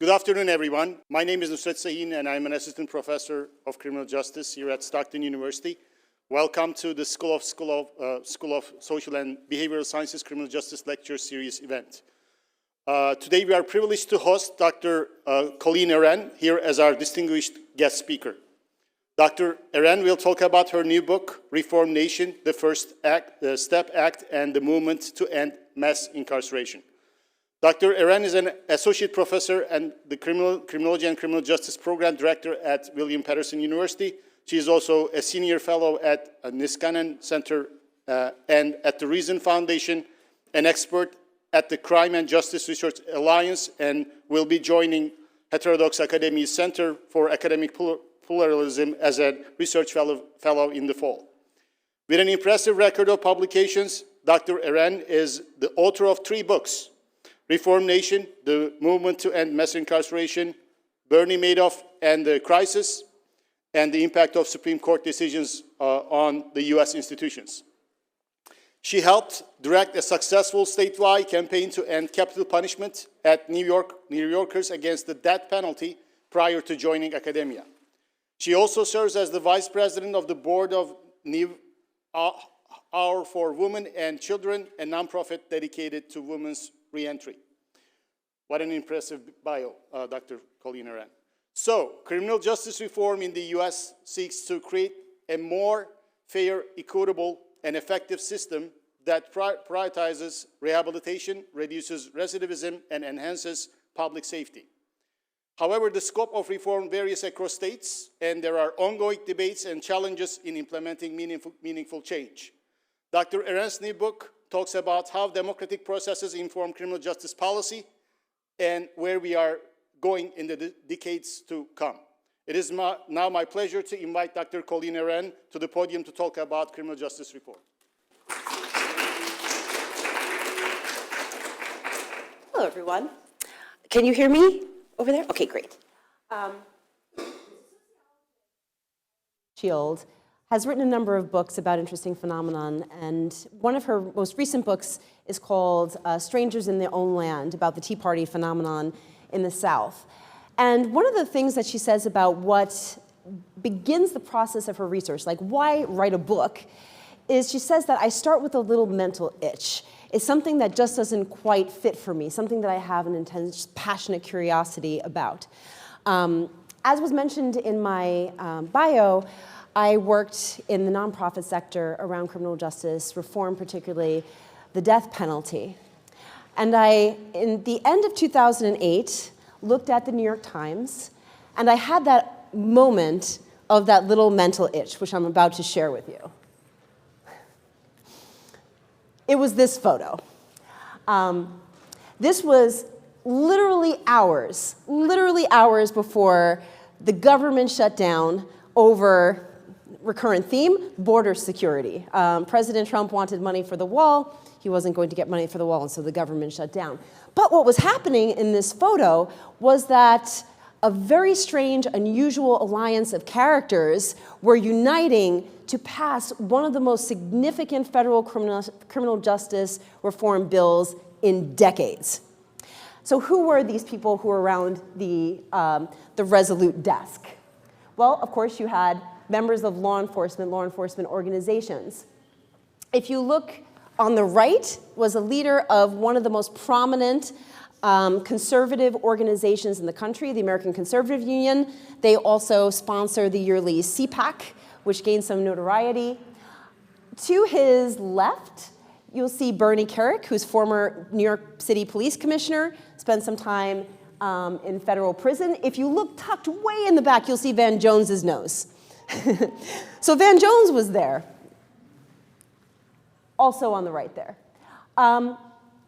Good afternoon, everyone. My name is Nusret Sahin, and I'm an assistant professor of criminal justice here at Stockton University. Welcome to the School of Social and Behavioral Sciences Criminal Justice Lecture Series event. Today, we are privileged to host Dr. Colleen Eren here as our distinguished guest speaker. Dr. Eren will talk about her new book, Reform Nation, the First Step Act and the Movement to End Mass Incarceration. Dr. Eren is an associate professor and the Criminology and Criminal Justice Program Director at William Patterson University. She is also a senior fellow at Niskanen Center and at the Reason Foundation, an expert at the Crime and Justice Research Alliance, and will be joining Heterodox Academy's Center for Academic Pluralism as a research fellow in the fall. With an impressive record of publications, Dr. Eren is the author of 3 books: Reform Nation, the Movement to End Mass Incarceration, Bernie Madoff and the Crisis, and the Impact of Supreme Court Decisions on the US Institutions. She helped direct a successful statewide campaign to end capital punishment at New Yorkers against the death penalty prior to joining academia. She also serves as the vice president of the board of New Hour for Women and Children, a nonprofit dedicated to women's re-entry. What an impressive bio, Dr. Colleen Eren. So, criminal justice reform in the US seeks to create a more fair, equitable, and effective system that prioritizes rehabilitation, reduces recidivism, and enhances public safety. However, the scope of reform varies across states, and there are ongoing debates and challenges in implementing meaningful change. Dr. Eren's new book talks about how democratic processes inform criminal justice policy and where we are going in the decades to come. It is now my pleasure to invite Dr. Colleen Eren to the podium to talk about criminal justice reform. Hello, everyone. Can you hear me over there? Okay, great. Shield has written a number of books about interesting phenomenon, and one of her most recent books is called Strangers in Their Own Land, about the Tea Party phenomenon in the South. And one of the things that she says about what begins the process of her research, like why write a book, is she says that I start with a little mental itch. It's something that just doesn't quite fit for me, something that I have an intense, passionate curiosity about. As was mentioned in my bio, I worked in the nonprofit sector around criminal justice reform, particularly the death penalty. And I, in the end of 2008, looked at the New York Times, and I had that moment of that little mental itch, which I'm about to share with you. It was this photo. This was literally hours before the government shut down over recurrent theme, border security. President Trump wanted money for the wall. He wasn't going to get money for the wall, and so the government shut down. But what was happening in this photo was that a very strange, unusual alliance of characters were uniting to pass one of the most significant federal criminal justice reform bills in decades. So who were these people who were around the Resolute desk? Well, of course, you had members of law enforcement organizations. If you look on the right, was a leader of one of the most prominent conservative organizations in the country, the American Conservative Union. They also sponsor the yearly CPAC, which gained some notoriety. To his left, you'll see Bernie Kerik, who's former New York City Police Commissioner, spent some time in federal prison. If you look tucked way in the back, you'll see Van Jones's nose. So Van Jones was there, also on the right there.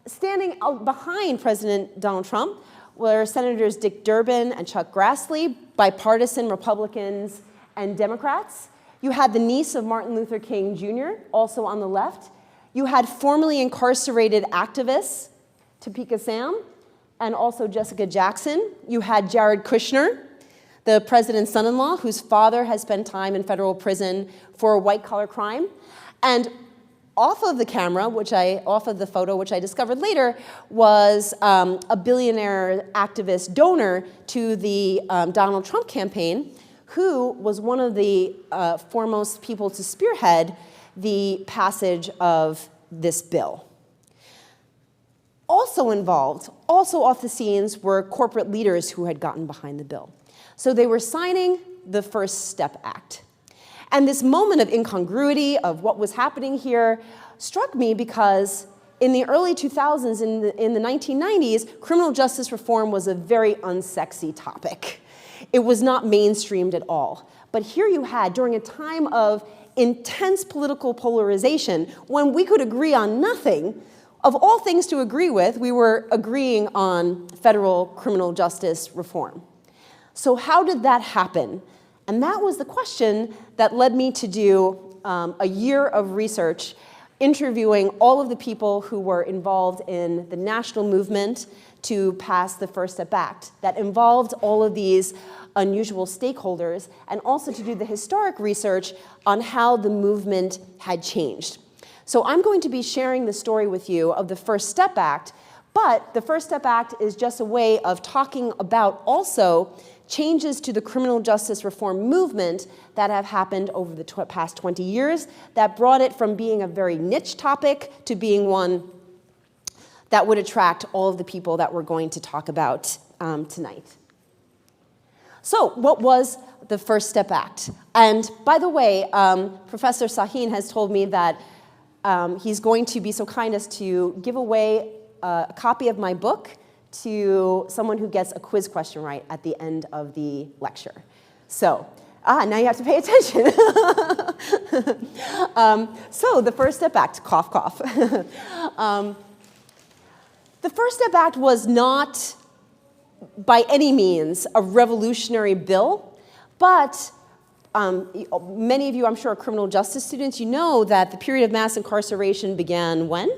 Standing behind President Donald Trump were Senators Dick Durbin and Chuck Grassley, bipartisan Republicans and Democrats. You had the niece of Martin Luther King Jr., also on the left. You had formerly incarcerated activists, Topeka Sam, and also Jessica Jackson. You had Jared Kushner, the president's son-in-law, whose father has spent time in federal prison for a white-collar crime. And Off of the camera, off of the photo, which I discovered later, was a billionaire activist donor to the Donald Trump campaign, who was one of the foremost people to spearhead the passage of this bill. Also involved, also off the scenes, were corporate leaders who had gotten behind the bill. So they were signing the First Step Act. And this moment of incongruity of what was happening here struck me because in the early 2000s, in the 1990s, criminal justice reform was a very unsexy topic. It was not mainstreamed at all. But here you had, during a time of intense political polarization, when we could agree on nothing, of all things to agree with, we were agreeing on federal criminal justice reform. So how did that happen? And that was the question that led me to do a year of research interviewing all of the people who were involved in the national movement to pass the First Step Act. That involved all of these unusual stakeholders, and also to do the historic research on how the movement had changed. So I'm going to be sharing the story with you of the First Step Act, but the First Step Act is just a way of talking about also changes to the criminal justice reform movement that have happened over the past 20 years that brought it from being a very niche topic to being one that would attract all of the people that we're going to talk about tonight. So what was the First Step Act? And by the way, Professor Sahin has told me that he's going to be so kind as to give away a copy of my book to someone who gets a quiz question right at the end of the lecture. So, now you have to pay attention. So the First Step Act, cough, cough. The First Step Act was not, by any means, a revolutionary bill, but many of you, I'm sure, are criminal justice students. You know that the period of mass incarceration began when?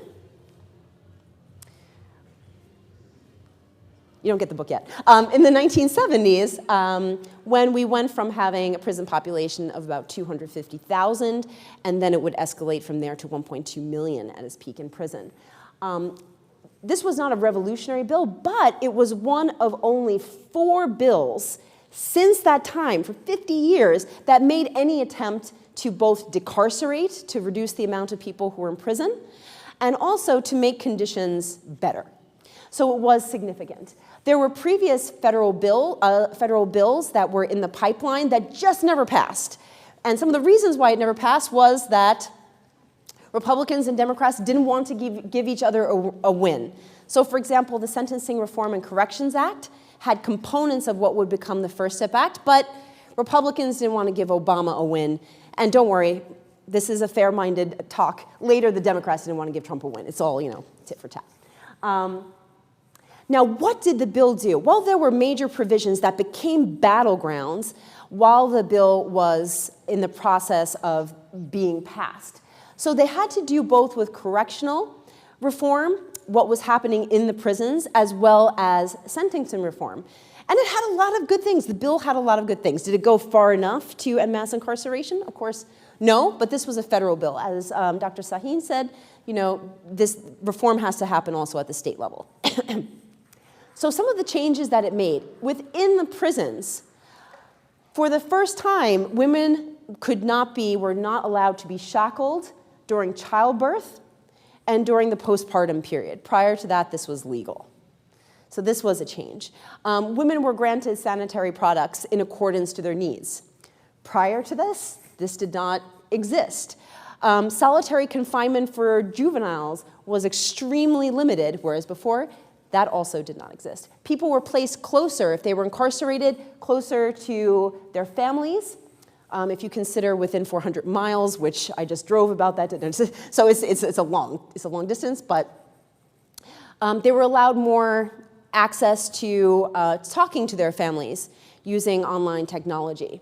You don't get the book yet. In the 1970s, when we went from having a prison population of about 250,000, and then it would escalate from there to 1.2 million at its peak in prison. This was not a revolutionary bill, but it was one of only 4 bills since that time, for 50 years, that made any attempt to both decarcerate, to reduce the amount of people who were in prison, and also to make conditions better. So it was significant. There were previous federal bills that were in the pipeline that just never passed. And some of the reasons why it never passed was that Republicans and Democrats didn't want to give each other a win. So for example, the Sentencing Reform and Corrections Act had components of what would become the First Step Act, but Republicans didn't want to give Obama a win. And don't worry, this is a fair-minded talk. Later, the Democrats didn't want to give Trump a win. It's all, tit for tat. Now, what did the bill do? Well, there were major provisions that became battlegrounds while the bill was in the process of being passed. So they had to do both with correctional reform, what was happening in the prisons, as well as sentencing reform. And it had a lot of good things. The bill had a lot of good things. Did it go far enough to end mass incarceration? Of course, no, but this was a federal bill. As Dr. Sahin said, this reform has to happen also at the state level. So some of the changes that it made within the prisons, for the first time, women were not allowed to be shackled during childbirth and during the postpartum period. Prior to that, this was legal. So this was a change. Women were granted sanitary products in accordance to their needs. Prior to this did not exist. Solitary confinement for juveniles was extremely limited, whereas before, that also did not exist. People were placed closer, if they were incarcerated, closer to their families. If you consider within 400 miles, which I just drove about that, so it's a long distance, but they were allowed more access to talking to their families using online technology.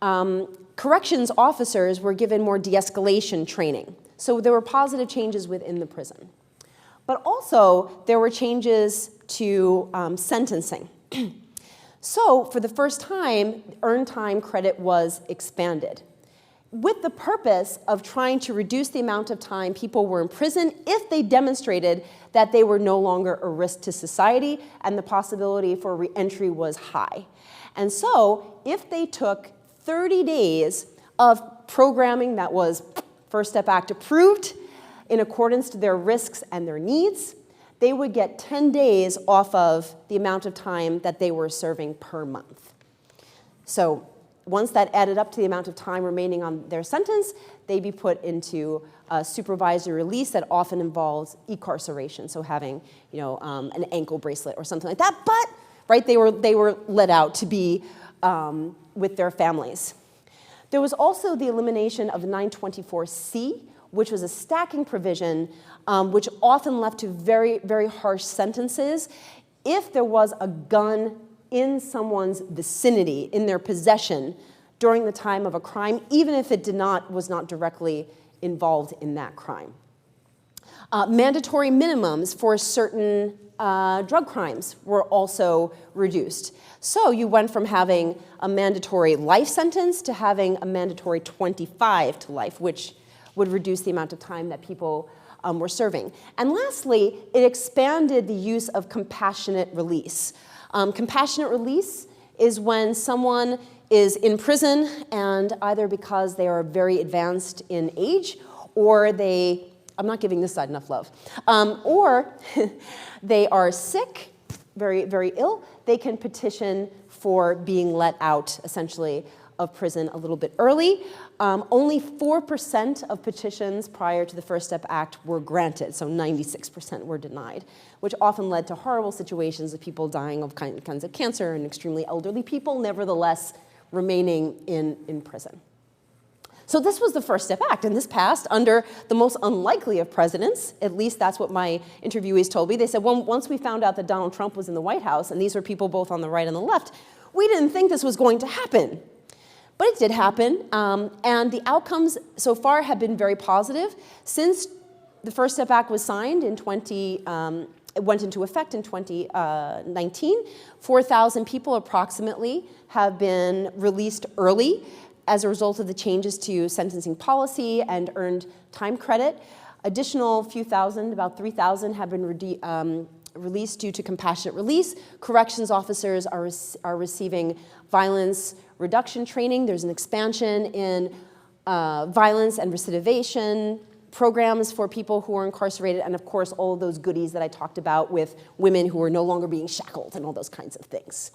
Corrections officers were given more de-escalation training. So there were positive changes within the prison. But also, there were changes to sentencing. So for the first time, earned time credit was expanded. with the purpose of trying to reduce the amount of time people were in prison if they demonstrated that they were no longer a risk to society and the possibility for reentry was high. And so if they took 30 days of programming that was First Step Act approved in accordance to their risks and their needs, they would get 10 days off of the amount of time that they were serving per month. So once that added up to the amount of time remaining on their sentence, they'd be put into a supervisory release that often involves incarceration, so having an ankle bracelet or something like that. But right, they were let out to be with their families. There was also the elimination of 924C, which was a stacking provision, which often led to very, very harsh sentences if there was a gun in someone's vicinity, in their possession, during the time of a crime, even if it was not directly involved in that crime. Mandatory minimums for certain drug crimes were also reduced. So you went from having a mandatory life sentence to having a mandatory 25 to life, which would reduce the amount of time that people were serving. And lastly, it expanded the use of compassionate release. Compassionate release is when someone is in prison and either because they are very advanced in age or I'm not giving this side enough love, or they are sick, very, very ill, they can petition for being let out, essentially, of prison a little bit early. Only 4% of petitions prior to the First Step Act were granted, so 96% were denied, which often led to horrible situations of people dying of kinds of cancer and extremely elderly people, nevertheless remaining in prison. So this was the First Step Act, and this passed under the most unlikely of presidents. At least that's what my interviewees told me. They said, well, once we found out that Donald Trump was in the White House, and these were people both on the right and the left, we didn't think this was going to happen. But it did happen, and the outcomes so far have been very positive. Since the First Step Act was signed in it went into effect in 2019, 4,000 people approximately have been released early as a result of the changes to sentencing policy and earned time credit. Additional few thousand, about 3,000, have been released due to compassionate release. Corrections officers are receiving violence reduction training. There's an expansion in violence and recidivation programs for people who are incarcerated, and of course all of those goodies that I talked about with women who are no longer being shackled and all those kinds of things.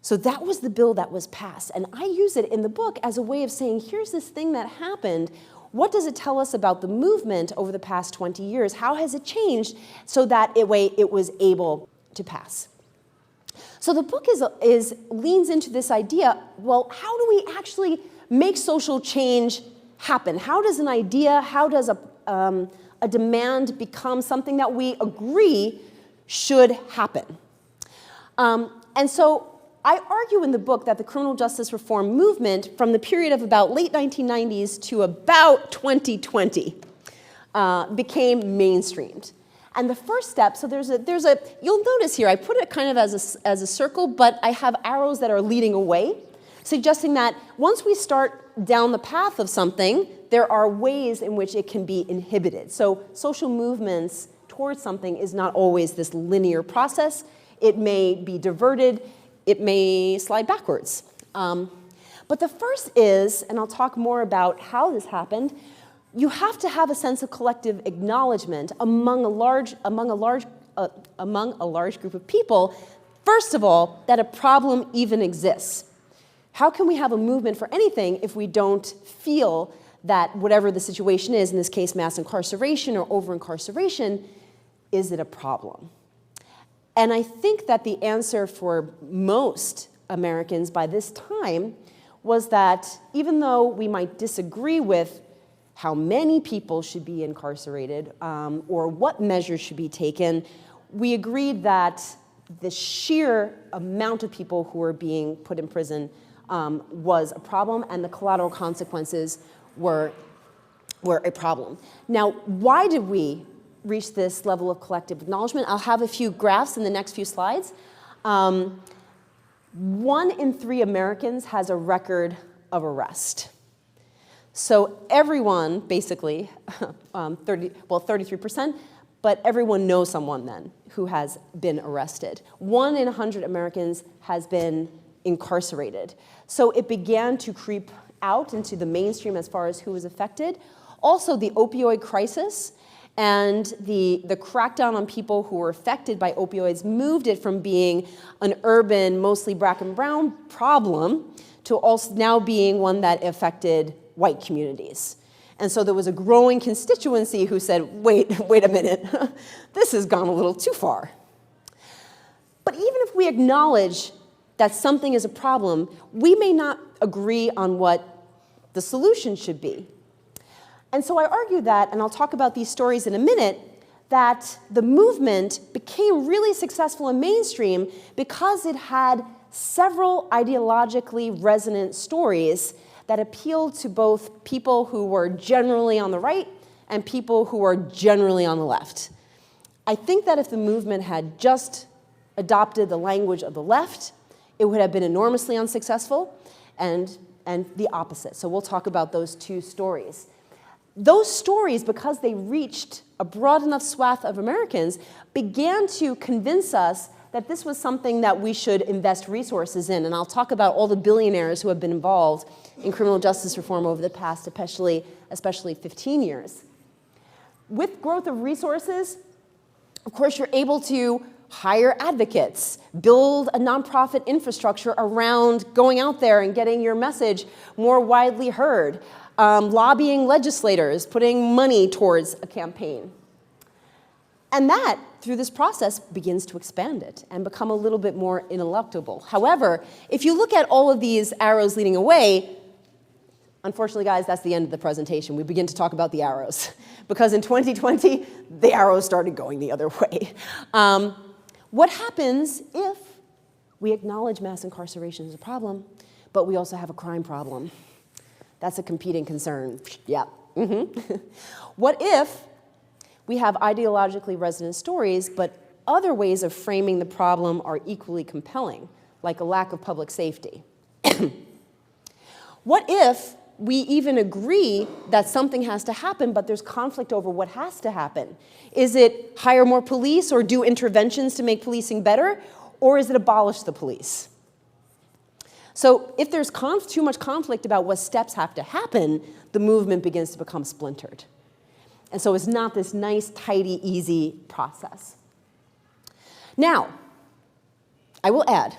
So that was the bill that was passed, and I use it in the book as a way of saying, here's this thing that happened. What does it tell us about the movement over the past 20 years? How has it changed so that it was able to pass? So the book leans into this idea, well, how do we actually make social change happen? How does an idea, how does a demand become something that we agree should happen? And so I argue in the book that the criminal justice reform movement from the period of about late 1990s to about 2020 became mainstreamed. And the first step, so you'll notice here, I put it kind of as a circle, but I have arrows that are leading away, suggesting that once we start down the path of something, there are ways in which it can be inhibited. So social movements towards something is not always this linear process. It may be diverted, it may slide backwards. But the first is, and I'll talk more about how this happened, you have to have a sense of collective acknowledgement among a large group of people, first of all, that a problem even exists. How can we have a movement for anything if we don't feel that whatever the situation is, in this case mass incarceration or over-incarceration, is it a problem? And I think that the answer for most Americans by this time was that even though we might disagree with how many people should be incarcerated or what measures should be taken, we agreed that the sheer amount of people who were being put in prison was a problem, and the collateral consequences were a problem. Now, why did we reach this level of collective acknowledgement? I'll have a few graphs in the next few slides. 1 in 3 Americans has a record of arrest. So everyone, basically, 33%, but everyone knows someone then who has been arrested. 1 in 100 Americans has been incarcerated. So it began to creep out into the mainstream as far as who was affected. Also, the opioid crisis and the crackdown on people who were affected by opioids moved it from being an urban, mostly black and brown problem to also now being one that affected white communities. And so there was a growing constituency who said, wait a minute, this has gone a little too far. But even if we acknowledge that something is a problem, we may not agree on what the solution should be. And so I argue that, and I'll talk about these stories in a minute, that the movement became really successful in mainstream because it had several ideologically resonant stories that appealed to both people who were generally on the right and people who were generally on the left. I think that if the movement had just adopted the language of the left, it would have been enormously unsuccessful, and the opposite. So we'll talk about those two stories. Those stories, because they reached a broad enough swath of Americans, began to convince us that this was something that we should invest resources in. And I'll talk about all the billionaires who have been involved in criminal justice reform over the past, especially 15 years. With growth of resources, of course, you're able to hire advocates, build a nonprofit infrastructure around going out there and getting your message more widely heard, lobbying legislators, putting money towards a campaign. And that, through this process, begins to expand it and become a little bit more ineluctable. However, if you look at all of these arrows leading away, unfortunately, guys, that's the end of the presentation. We begin to talk about the arrows. Because in 2020, the arrows started going the other way. What happens if we acknowledge mass incarceration as a problem, but we also have a crime problem? That's a competing concern. Yeah. What if we have ideologically resonant stories, but other ways of framing the problem are equally compelling, like a lack of public safety? What if we even agree that something has to happen, but there's conflict over what has to happen? Is it hire more police or do interventions to make policing better, or is it abolish the police? So if there's too much conflict about what steps have to happen, the movement begins to become splintered. And so it's not this nice, tidy, easy process. Now, I will add,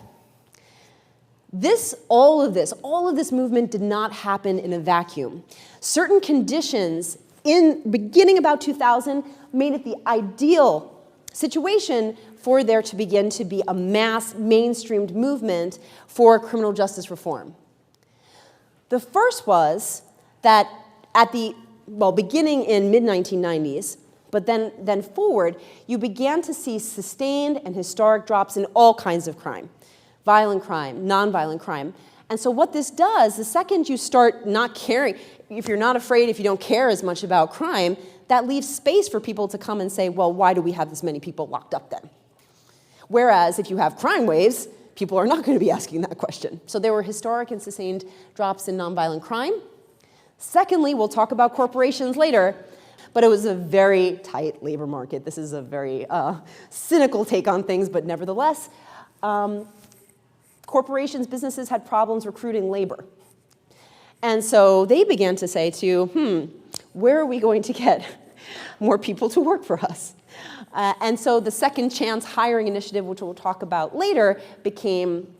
all of this movement did not happen in a vacuum. Certain conditions beginning about 2000 made it the ideal situation for there to begin to be a mass mainstreamed movement for criminal justice reform. The first was that beginning in mid-1990s, but then forward, you began to see sustained and historic drops in all kinds of crime. Violent crime, nonviolent crime. And so what this does, the second you start not caring, if you're not afraid, if you don't care as much about crime, that leaves space for people to come and say, well, why do we have this many people locked up then? Whereas if you have crime waves, people are not going to be asking that question. So there were historic and sustained drops in nonviolent crime. Secondly, we'll talk about corporations later, but it was a very tight labor market. This is a very cynical take on things, but nevertheless, corporations, businesses had problems recruiting labor. And so they began to say where are we going to get more people to work for us? And so the second chance hiring initiative, which we'll talk about later, became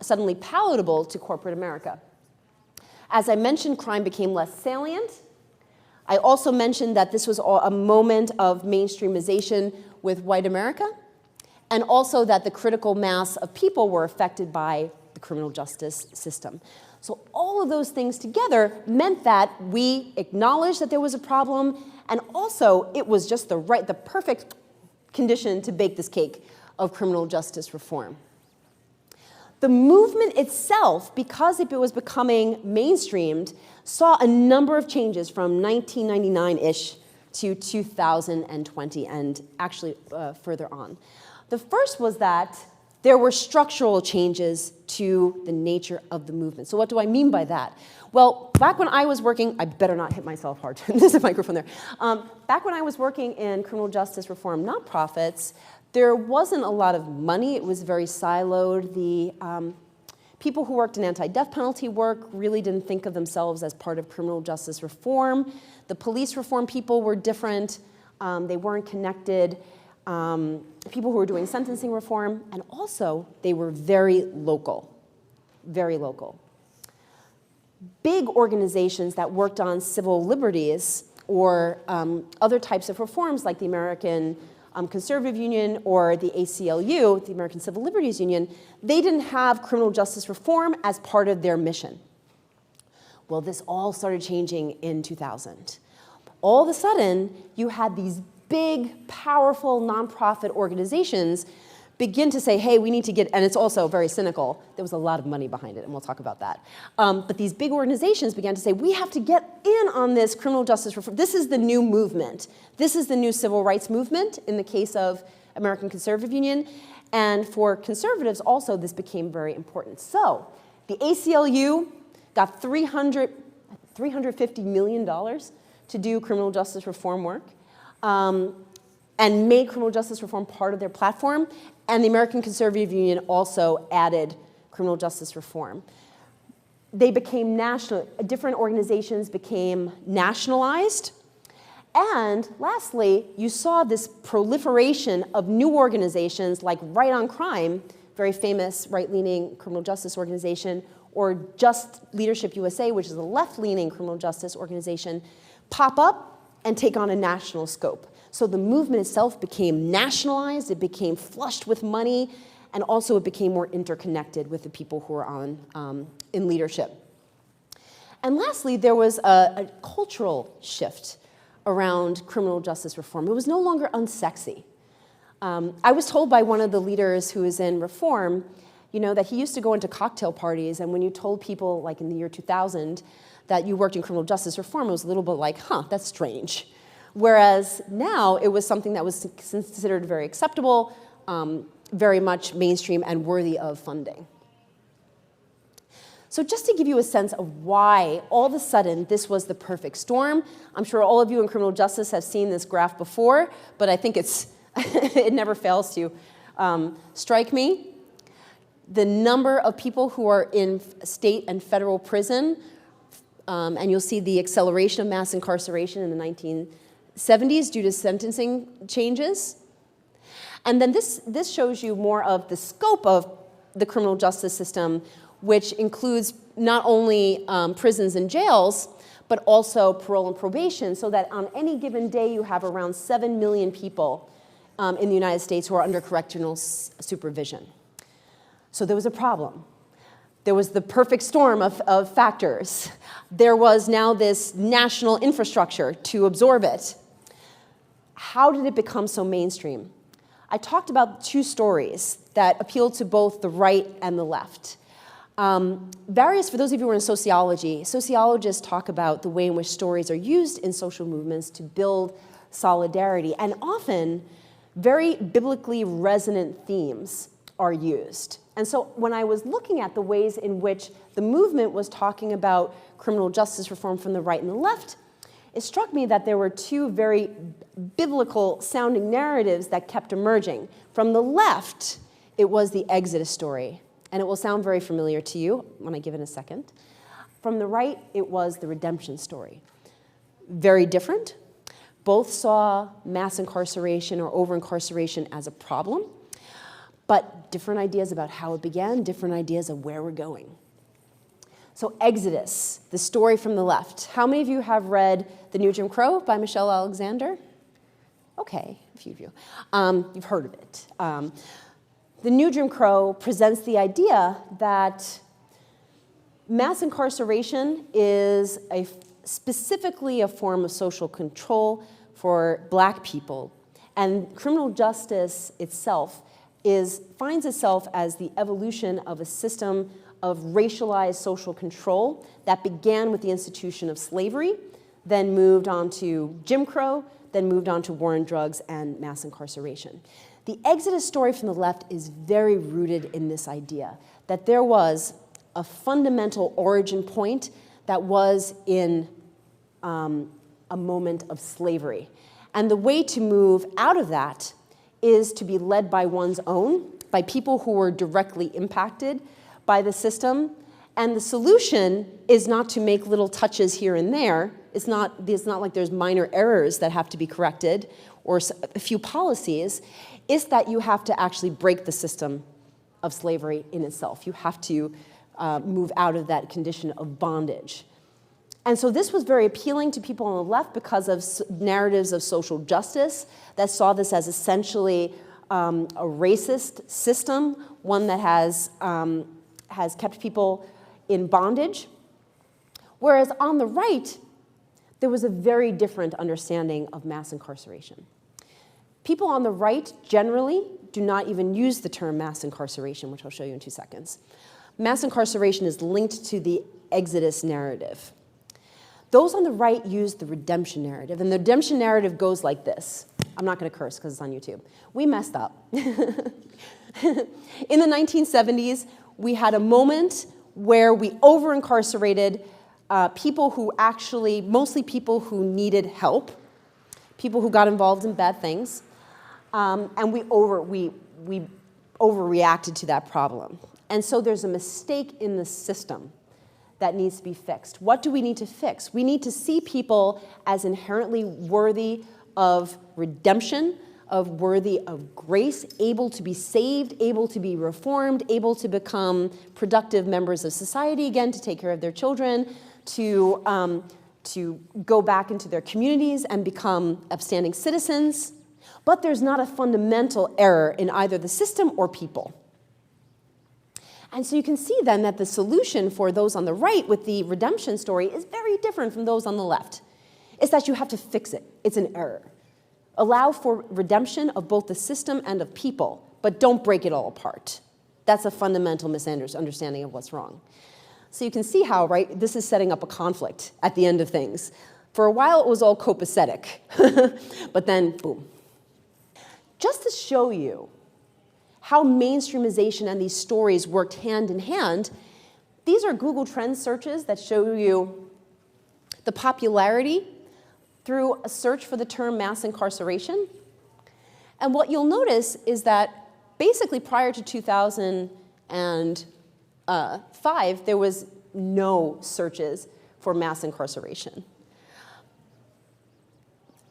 suddenly palatable to corporate America. As I mentioned, crime became less salient. I also mentioned that this was a moment of mainstreamization with white America, and also that the critical mass of people were affected by the criminal justice system. So all of those things together meant that we acknowledged that there was a problem, and also it was just the perfect condition to bake this cake of criminal justice reform. The movement itself, because it was becoming mainstreamed, saw a number of changes from 1999-ish to 2020 and actually further on. The first was that there were structural changes to the nature of the movement. So what do I mean by that? Well, back when I was working, I better not hit myself hard. There's a microphone there. Back when I was working in criminal justice reform nonprofits, there wasn't a lot of money. It was very siloed. The people who worked in anti-death penalty work really didn't think of themselves as part of criminal justice reform. The police reform people were different. They weren't connected. People who were doing sentencing reform, and also they were very local, very local. Big organizations that worked on civil liberties or other types of reforms like the American Conservative Union or the ACLU, the American Civil Liberties Union, they didn't have criminal justice reform as part of their mission. Well, this all started changing in 2000. All of a sudden, you had these big, powerful nonprofit organizations begin to say, hey, we need to get, and it's also very cynical, there was a lot of money behind it, and we'll talk about that. But these big organizations began to say, we have to get in on this criminal justice reform. This is the new movement. This is the new civil rights movement in the case of American Conservative Union. And for conservatives also, this became very important. So the ACLU got $350 million to do criminal justice reform work. And made criminal justice reform part of their platform. And the American Conservative Union also added criminal justice reform. They became national, different organizations became nationalized. And lastly, you saw this proliferation of new organizations like Right on Crime, very famous right-leaning criminal justice organization, or Just Leadership USA, which is a left-leaning criminal justice organization, pop up and take on a national scope. So the movement itself became nationalized, it became flushed with money, and also it became more interconnected with the people who are in leadership. And lastly, there was a cultural shift around criminal justice reform. It was no longer unsexy. I was told by one of the leaders who is in reform, that he used to go into cocktail parties, and when you told people, like in the year 2000, that you worked in criminal justice reform, it was a little bit like, that's strange. Whereas now it was something that was considered very acceptable, very much mainstream and worthy of funding. So just to give you a sense of why all of a sudden this was the perfect storm, I'm sure all of you in criminal justice have seen this graph before, but I think it never fails to strike me. The number of people who are in state and federal prison, and you'll see the acceleration of mass incarceration in the 1970s due to sentencing changes. And then this shows you more of the scope of the criminal justice system, which includes not only prisons and jails, but also parole and probation, so that on any given day you have around 7 million people in the United States who are under correctional supervision. So there was a problem. There was the perfect storm of factors. There was now this national infrastructure to absorb it. How did it become so mainstream? I talked about two stories that appealed to both the right and the left. For those of you who are in sociology, sociologists talk about the way in which stories are used in social movements to build solidarity, and often very biblically resonant themes are used. And so when I was looking at the ways in which the movement was talking about criminal justice reform from the right and the left, it struck me that there were two very biblical sounding narratives that kept emerging. From the left, it was the Exodus story, and it will sound very familiar to you when I give it a second. From the right, it was the redemption story. Very different. Both saw mass incarceration or over-incarceration as a problem, but different ideas about how it began, different ideas of where we're going. So Exodus, the story from the left. How many of you have read The New Jim Crow by Michelle Alexander? Okay, a few of you. You've heard of it. The New Jim Crow presents the idea that mass incarceration is specifically a form of social control for Black people, and criminal justice itself finds itself as the evolution of a system of racialized social control that began with the institution of slavery, then moved on to Jim Crow, then moved on to war on drugs and mass incarceration. The exodus story from the left is very rooted in this idea that there was a fundamental origin point that was in a moment of slavery. And the way to move out of that is to be led by one's own, by people who were directly impacted by the system. And the solution is not to make little touches here and there. It's not like there's minor errors that have to be corrected or a few policies. It's that you have to actually break the system of slavery in itself. You have to move out of that condition of bondage. And so this was very appealing to people on the left because of narratives of social justice that saw this as essentially a racist system, one that has kept people in bondage. Whereas on the right, there was a very different understanding of mass incarceration. People on the right generally do not even use the term mass incarceration, which I'll show you in 2 seconds. Mass incarceration is linked to the exodus narrative. Those on the right use the redemption narrative, and the redemption narrative goes like this. I'm not going to curse because it's on YouTube. We messed up. In the 1970s, we had a moment where we over-incarcerated people who actually, mostly people who needed help, people who got involved in bad things, and we overreacted to that problem. And so there's a mistake in the system that needs to be fixed. What do we need to fix? We need to see people as inherently worthy of redemption, worthy of grace, able to be saved, able to be reformed, able to become productive members of society again, to take care of their children, to go back into their communities and become upstanding citizens. But there's not a fundamental error in either the system or people. And so you can see then that the solution for those on the right with the redemption story is very different from those on the left. It's that you have to fix it. It's an error. Allow for redemption of both the system and of people, but don't break it all apart. That's a fundamental misunderstanding of what's wrong. So you can see how, right, this is setting up a conflict at the end of things. For a while, it was all copacetic, but then, boom. Just to show you how mainstreamization and these stories worked hand in hand, these are Google Trends searches that show you the popularity through a search for the term mass incarceration. And what you'll notice is that basically prior to 2005, there was no searches for mass incarceration.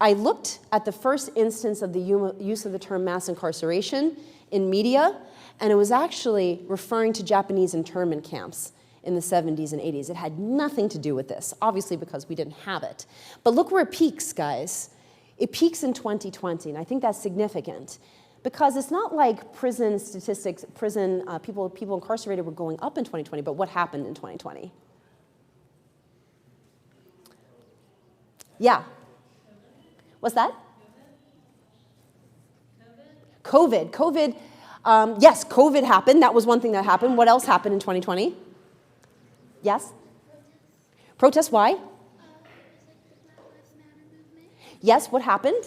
I looked at the first instance of the use of the term mass incarceration in media, and it was actually referring to Japanese internment camps in the 70s and 80s. It had nothing to do with this, obviously because we didn't have it. But look where it peaks, guys. It peaks in 2020, and I think that's significant because it's not like prison statistics, people incarcerated were going up in 2020, but what happened in 2020? Yeah. What's that? COVID. Yes, COVID happened. That was one thing that happened. What else happened in 2020? Yes? Protests, why? Yes, what happened?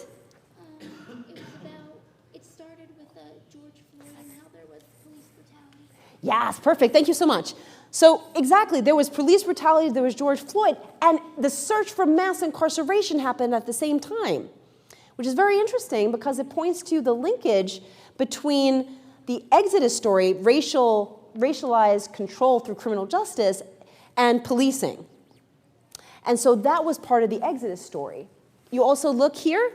It started with George Floyd and how there was police brutality. Yes, perfect. Thank you so much. So exactly, there was police brutality, there was George Floyd, and the search for mass incarceration happened at the same time, which is very interesting because it points to the linkage between the exodus story, racialized control through criminal justice, and policing. And so that was part of the exodus story. You also look here,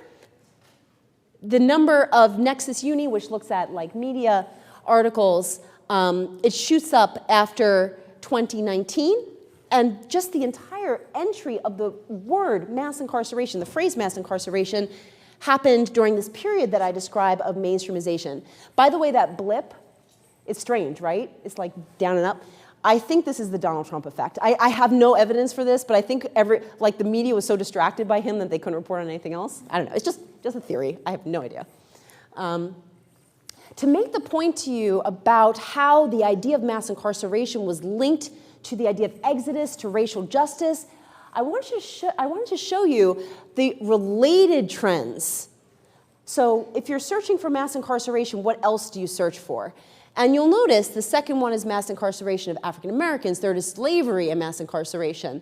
the number of Nexus Uni, which looks at like media articles, it shoots up after 2019, and just the entire entry of the word mass incarceration, the phrase mass incarceration, happened during this period that I describe of mainstreamization. By the way, that blip, it's strange, right? It's like down and up. I think this is the Donald Trump effect. I have no evidence for this, but I think the media was so distracted by him that they couldn't report on anything else. I don't know, it's just a theory. I have no idea. To make the point to you about how the idea of mass incarceration was linked to the idea of exodus, to racial justice, I wanted to show you the related trends So if you're searching for mass incarceration, what else do you search for? And you'll notice the second one is mass incarceration of African Americans. Third is slavery and mass incarceration.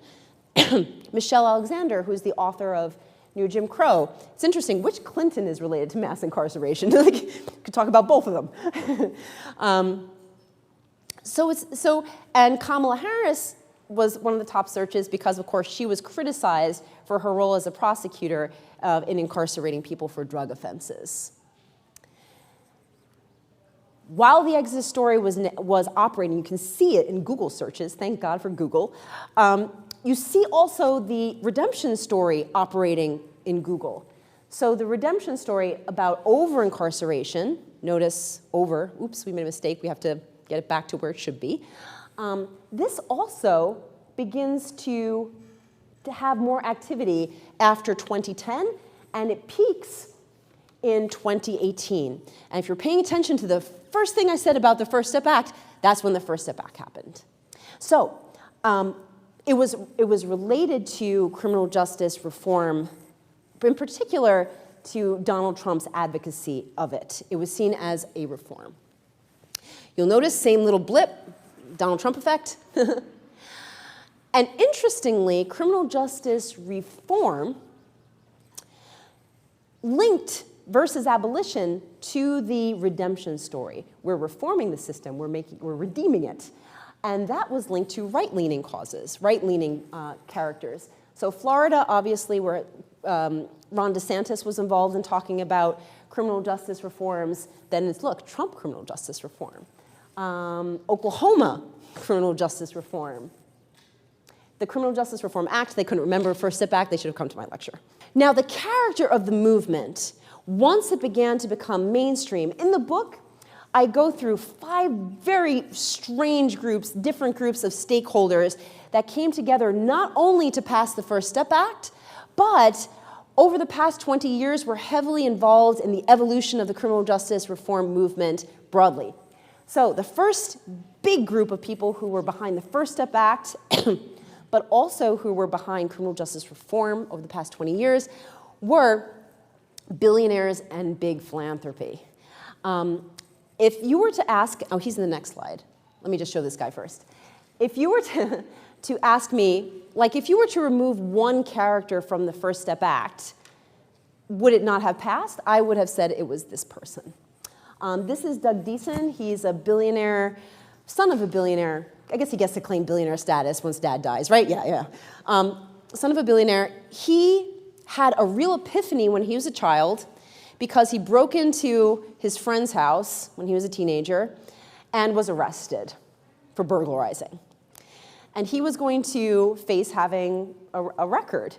Michelle Alexander, who's the author of New Jim Crow. It's interesting, which Clinton is related to mass incarceration? Could talk about both of them. And Kamala Harris was one of the top searches because, of course, she was criticized for her role as a prosecutor in incarcerating people for drug offenses. While the Exodus story was operating, you can see it in Google searches, thank God for Google. You see also the redemption story operating in Google. So the redemption story about over-incarceration, notice over, oops, we made a mistake, we have to get it back to where it should be. This also begins to have more activity after 2010, and it peaks in 2018. And if you're paying attention to the first thing I said about the First Step Act, that's when the First Step Act happened. So it was related to criminal justice reform, in particular to Donald Trump's advocacy of it. It was seen as a reform. You'll notice, same little blip, Donald Trump effect. And interestingly, criminal justice reform linked versus abolition to the redemption story. We're reforming the system, we're redeeming it. And that was linked to right-leaning causes, right-leaning characters. So Florida, obviously, where Ron DeSantis was involved in talking about criminal justice reforms, then it's, look, Trump criminal justice reform. Oklahoma criminal justice reform. The Criminal Justice Reform Act, they couldn't remember First Step Act, they should have come to my lecture. Now, the character of the movement, once it began to become mainstream, in the book, I go through 5 very strange groups, different groups of stakeholders that came together not only to pass the First Step Act, but over the past 20 years were heavily involved in the evolution of the criminal justice reform movement broadly. So the first big group of people who were behind the First Step Act, but also who were behind criminal justice reform over the past 20 years, were billionaires and big philanthropy. If you were to ask, oh, he's in the next slide. Let me just show this guy first. If you were to ask me, like if you were to remove one character from the First Step Act, would it not have passed? I would have said it was this person. This is Doug Deason. He's a billionaire, son of a billionaire. I guess he gets to claim billionaire status once dad dies, right? Yeah. Son of a billionaire. He had a real epiphany when he was a child because he broke into his friend's house when he was a teenager and was arrested for burglarizing. And he was going to face having a record.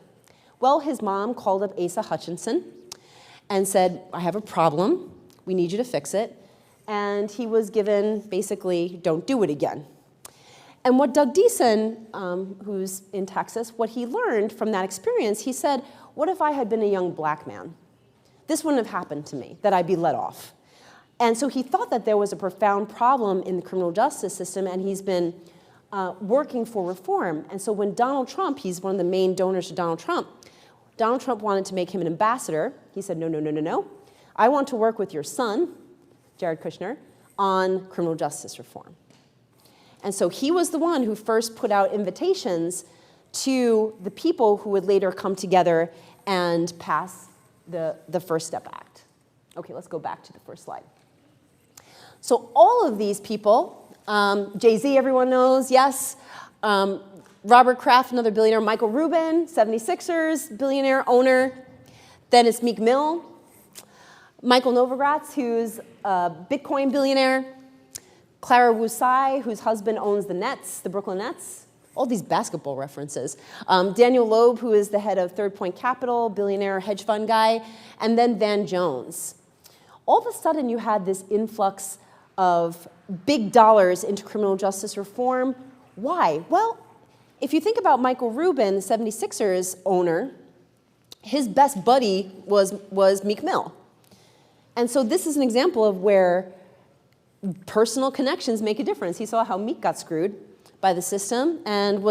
Well, his mom called up Asa Hutchinson and said, I have a problem. We need you to fix it. And he was given, basically, don't do it again. And what Doug Deason, who's in Texas, what he learned from that experience, he said, what if I had been a young black man? This wouldn't have happened to me, that I'd be let off. And so he thought that there was a profound problem in the criminal justice system, and he's been working for reform. And so when Donald Trump, he's one of the main donors to Donald Trump wanted to make him an ambassador. He said, no. I want to work with your son, Jared Kushner, on criminal justice reform. And so he was the one who first put out invitations to the people who would later come together and pass the First Step Act. Okay, let's go back to the first slide. So all of these people, Jay-Z, everyone knows, yes. Robert Kraft, another billionaire. Michael Rubin, 76ers, billionaire owner. Then it's Meek Mill. Michael Novogratz, who's a Bitcoin billionaire. Clara Wu Tsai, whose husband owns the Nets, the Brooklyn Nets. All these basketball references. Daniel Loeb, who is the head of Third Point Capital, billionaire hedge fund guy. And then Van Jones. All of a sudden, you had this influx of big dollars into criminal justice reform. Why? Well, if you think about Michael Rubin, the 76ers owner, his best buddy was Meek Mill. And so this is an example of where personal connections make a difference. He saw how Meek got screwed by the system and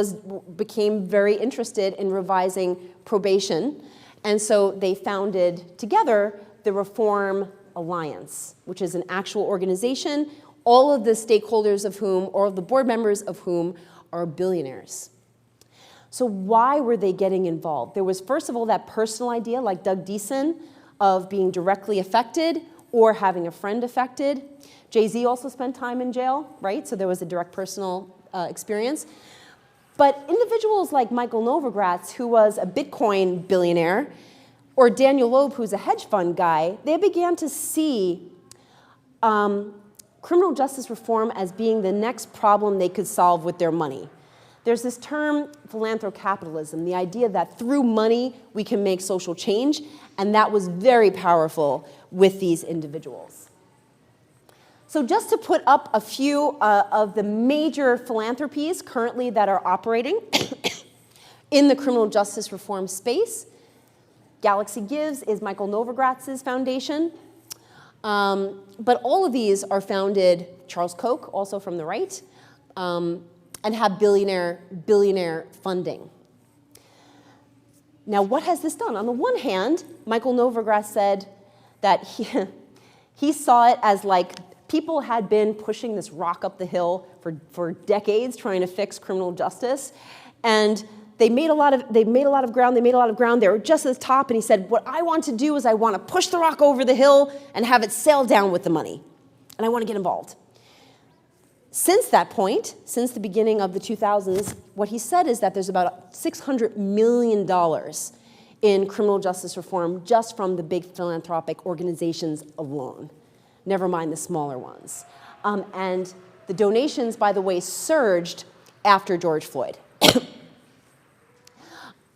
became very interested in revising probation. And so they founded together the Reform Alliance, which is an actual organization, all of the stakeholders of whom, or the board members of whom, are billionaires. So why were they getting involved? There was, first of all, that personal idea, like Doug Deason, of being directly affected or having a friend affected. Jay-Z also spent time in jail, right? So there was a direct personal experience. But individuals like Michael Novogratz, who was a Bitcoin billionaire, or Daniel Loeb, who's a hedge fund guy, they began to see criminal justice reform as being the next problem they could solve with their money. There's this term, philanthrocapitalism, the idea that through money we can make social change, and that was very powerful with these individuals. So just to put up a few of the major philanthropies currently that are operating in the criminal justice reform space, Galaxy Gives is Michael Novogratz's foundation. But all of these are founded, Charles Koch, also from the right, and have billionaire funding. Now, what has this done? On the one hand, Michael Novogratz said that he saw it as like people had been pushing this rock up the hill for decades trying to fix criminal justice, and they made a lot of ground. They were just at the top, and he said, what I want to do is I want to push the rock over the hill and have it sail down with the money, and I want to get involved. Since that point, since the beginning of the 2000s, what he said is that there's about $600 million in criminal justice reform just from the big philanthropic organizations alone, never mind the smaller ones. And the donations, by the way, surged after George Floyd.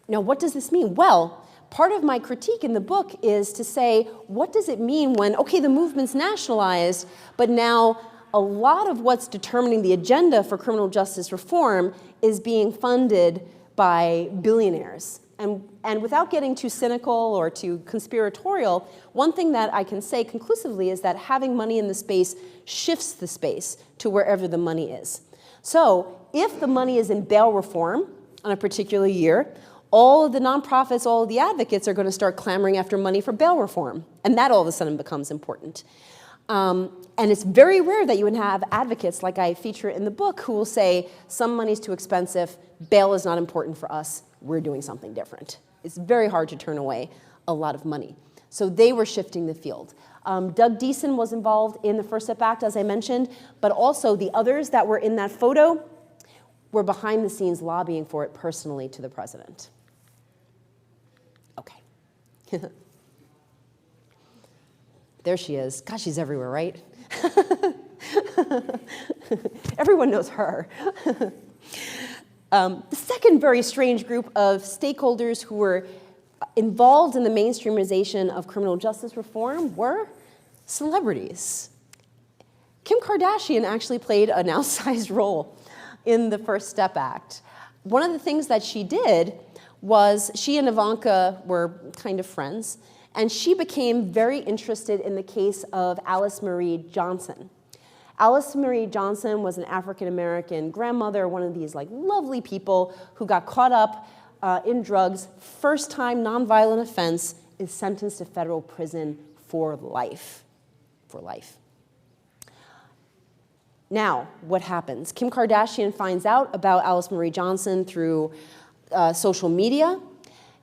Now, what does this mean? Well, part of my critique in the book is to say, what does it mean when, okay, the movement's nationalized, but now a lot of what's determining the agenda for criminal justice reform is being funded by billionaires. And without getting too cynical or too conspiratorial, one thing that I can say conclusively is that having money in the space shifts the space to wherever the money is. So if the money is in bail reform on a particular year, all of the nonprofits, all of the advocates are going to start clamoring after money for bail reform. And that all of a sudden becomes important. And it's very rare that you would have advocates, like I feature in the book, who will say, some money's too expensive, bail is not important for us, we're doing something different. It's very hard to turn away a lot of money. So they were shifting the field. Doug Deason was involved in the First Step Act, as I mentioned, but also the others that were in that photo were behind the scenes lobbying for it personally to the president. Okay. There she is. Gosh, she's everywhere, right? Everyone knows her. The second very strange group of stakeholders who were involved in the mainstreamization of criminal justice reform were celebrities. Kim Kardashian actually played an outsized role in the First Step Act. One of the things that she did was she and Ivanka were kind of friends, and she became very interested in the case of Alice Marie Johnson. Alice Marie Johnson was an African-American grandmother, one of these like lovely people who got caught up in drugs. First time nonviolent offense, is sentenced to federal prison for life. For life. Now, what happens? Kim Kardashian finds out about Alice Marie Johnson through social media.